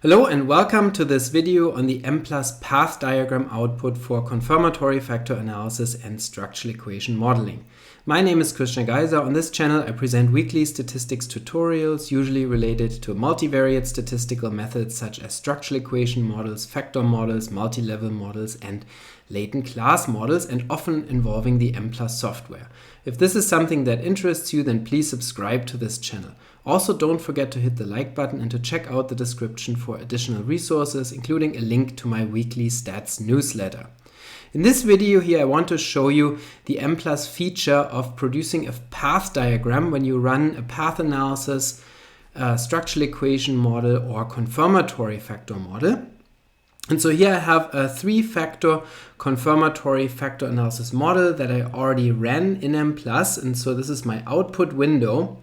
Hello and welcome to this video on the Mplus path diagram output for confirmatory factor analysis and structural equation modeling. My name is Geiser. On this channel I present weekly statistics tutorials usually related to multivariate statistical methods such as structural equation models, factor models, multi-level models and latent class models, and often involving the Mplus software. If this is something that interests you, then please subscribe to this channel. Also, don't forget to hit the like button and to check out the description for additional resources, including a link to my weekly stats newsletter. In this video here, I want to show you the Mplus feature of producing a path diagram when you run a path analysis, structural equation model, or confirmatory factor model. And so here I have a 3-factor confirmatory factor analysis model that I already ran in Mplus. And so this is my output window.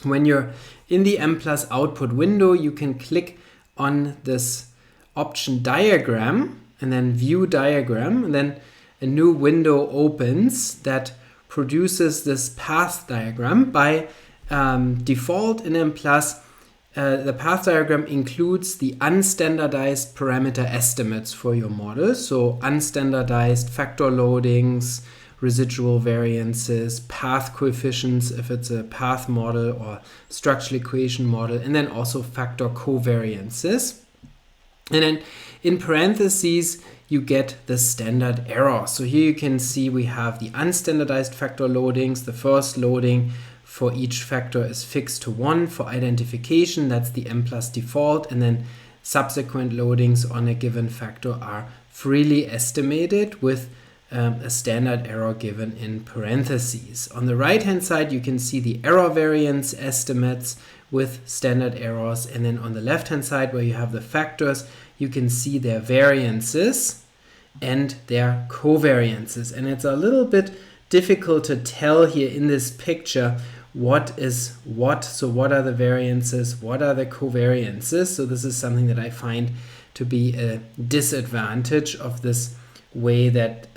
When you're in the Mplus output window, you can click on this option diagram and then view diagram, and then a new window opens that produces this path diagram. By default in Mplus, the path diagram includes the unstandardized parameter estimates for your model. So unstandardized factor loadings, residual variances, path coefficients if it's a path model or structural equation model, and then also factor covariances. And then in parentheses, you get the standard error. So here you can see we have the unstandardized factor loadings. The first loading for each factor is fixed to 1 for identification. That's the Mplus default. And then subsequent loadings on a given factor are freely estimated with a standard error given in parentheses. On the right hand side you can see the error variance estimates with standard errors, and then on the left hand side where you have the factors you can see their variances and their covariances. And it's a little bit difficult to tell here in this picture what is what. So what are the variances, what are the covariances? So this is something that I find to be a disadvantage of this way that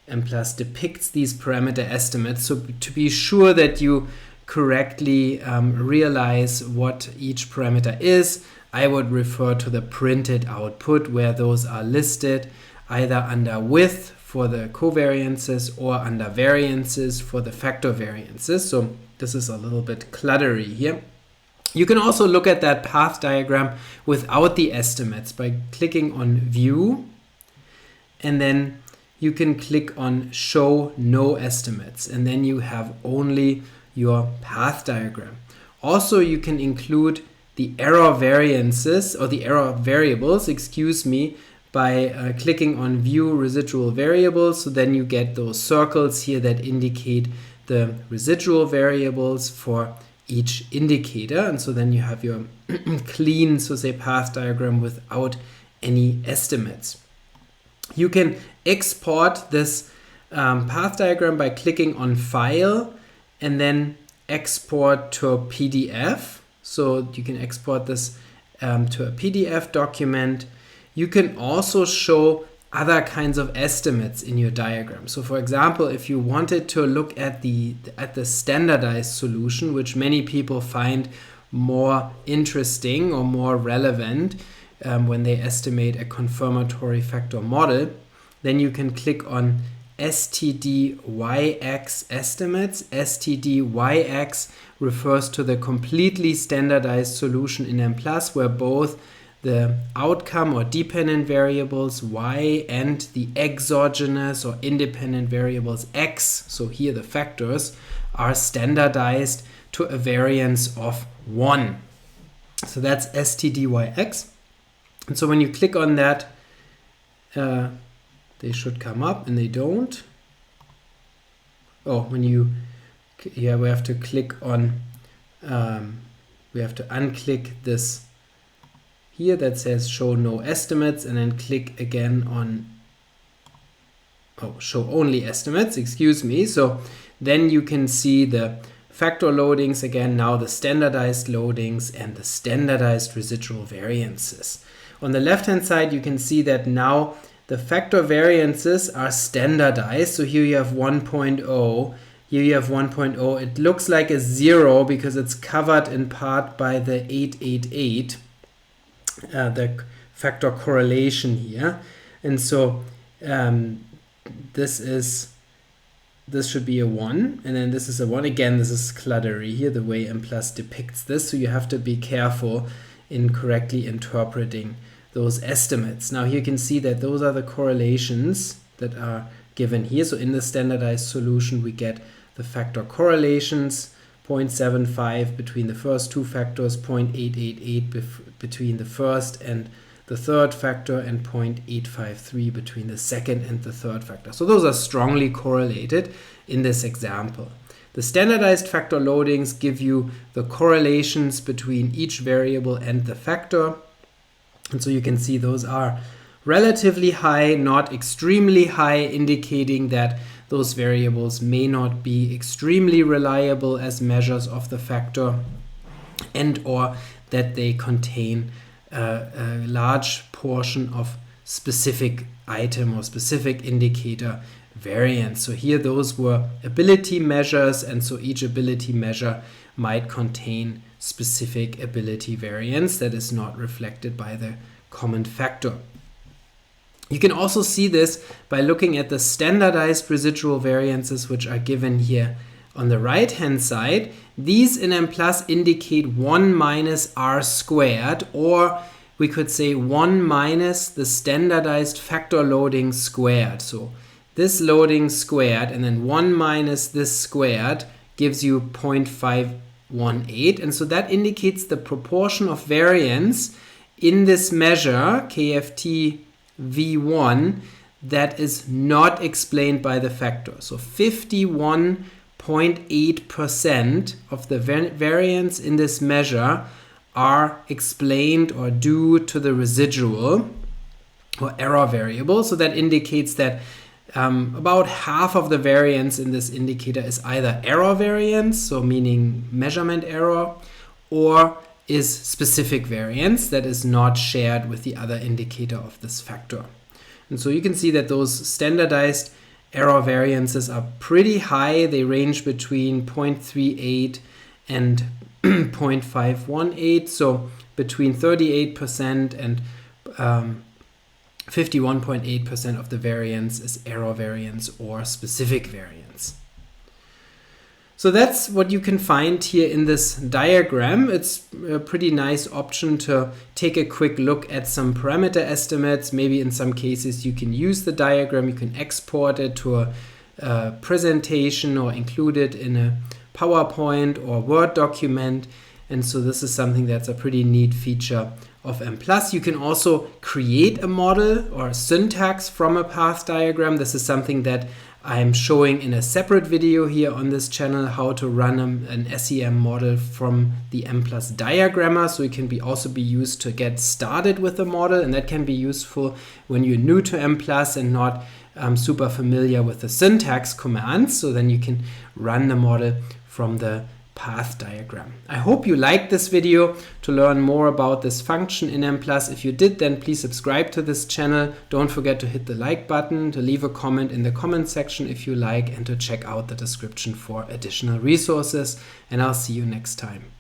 Mplus depicts these parameter estimates. So to be sure that you correctly realize what each parameter is, I would refer to the printed output where those are listed either under width for the covariances or under variances for the factor variances. So this is a little bit cluttery here. You can also look at that path diagram without the estimates by clicking on View, and then you can click on Show No Estimates, and then you have only your path diagram. Also, you can include the error variances or the error variables, by clicking on View Residual Variables. So then you get those circles here that indicate the residual variables for each indicator. And so then you have your clean, so say, path diagram without any estimates. You can export this path diagram by clicking on File and then Export to a PDF. So you can export this to a PDF document. You can also show other kinds of estimates in your diagram. So for example, if you wanted to look at the standardized solution, which many people find more interesting or more relevant when they estimate a confirmatory factor model, then you can click on STDYX estimates. STDYX refers to the completely standardized solution in Mplus, where both the outcome or dependent variables y and the exogenous or independent variables x, so here the factors, are standardized to a variance of 1. So that's STDYX. And so when you click on that, they should come up, and they don't. Oh, we have to click on, we have to unclick this here that says Show No Estimates, and then click again on Show Only Estimates, So then you can see the factor loadings again, now the standardized loadings and the standardized residual variances. On the left hand side you can see that now the factor variances are standardized. So here you have 1.0, here you have 1.0. It looks like a 0 because it's covered in part by the 888. the factor correlation here. And so this should be a 1, and then this is a 1. Again, this is cluttery here, the way Mplus depicts this, so you have to be careful in correctly interpreting those estimates. Now here you can see that those are the correlations that are given here. So in the standardized solution, we get the factor correlations, 0.75 between the first two factors, 0.888 between the first and the third factor, and 0.853 between the second and the third factor. So those are strongly correlated in this example. The standardized factor loadings give you the correlations between each variable and the factor. And so you can see those are relatively high, not extremely high, indicating that those variables may not be extremely reliable as measures of the factor, and or that they contain a large portion of specific item or specific indicator variance. So here those were ability measures, and so each ability measure might contain specific ability variance that is not reflected by the common factor. You can also see this by looking at the standardized residual variances, which are given here on the right hand side. These in Mplus indicate 1 minus r squared, or we could say 1 minus the standardized factor loading squared. So this loading squared and then 1 minus this squared gives you 0.518, and so that indicates the proportion of variance in this measure KFT V1 that is not explained by the factor. So 51.8% of the variance in this measure are explained or due to the residual or error variable. So that indicates that about half of the variance in this indicator is either error variance, so meaning measurement error, or is specific variance that is not shared with the other indicator of this factor. And so you can see that those standardized error variances are pretty high. They range between 0.38 and 0.518, so between 38% and 51.8% of the variance is error variance or specific variance. So that's what you can find here in this diagram. It's a pretty nice option to take a quick look at some parameter estimates. Maybe in some cases you can use the diagram, you can export it to a presentation or include it in a PowerPoint or Word document. And so this is something that's a pretty neat feature of Mplus. You can also create a model or syntax from a path diagram. This is something that I'm showing in a separate video here on this channel, how to run an SEM model from the Mplus diagrammer. So it can also be used to get started with the model, and that can be useful when you're new to Mplus and not super familiar with the syntax commands. So then you can run the model from the path diagram. I hope you liked this video. To learn more about this function in Mplus, if you did, then please subscribe to this channel. Don't forget to hit the like button, to leave a comment in the comment section if you like, and to check out the description for additional resources. And I'll see you next time.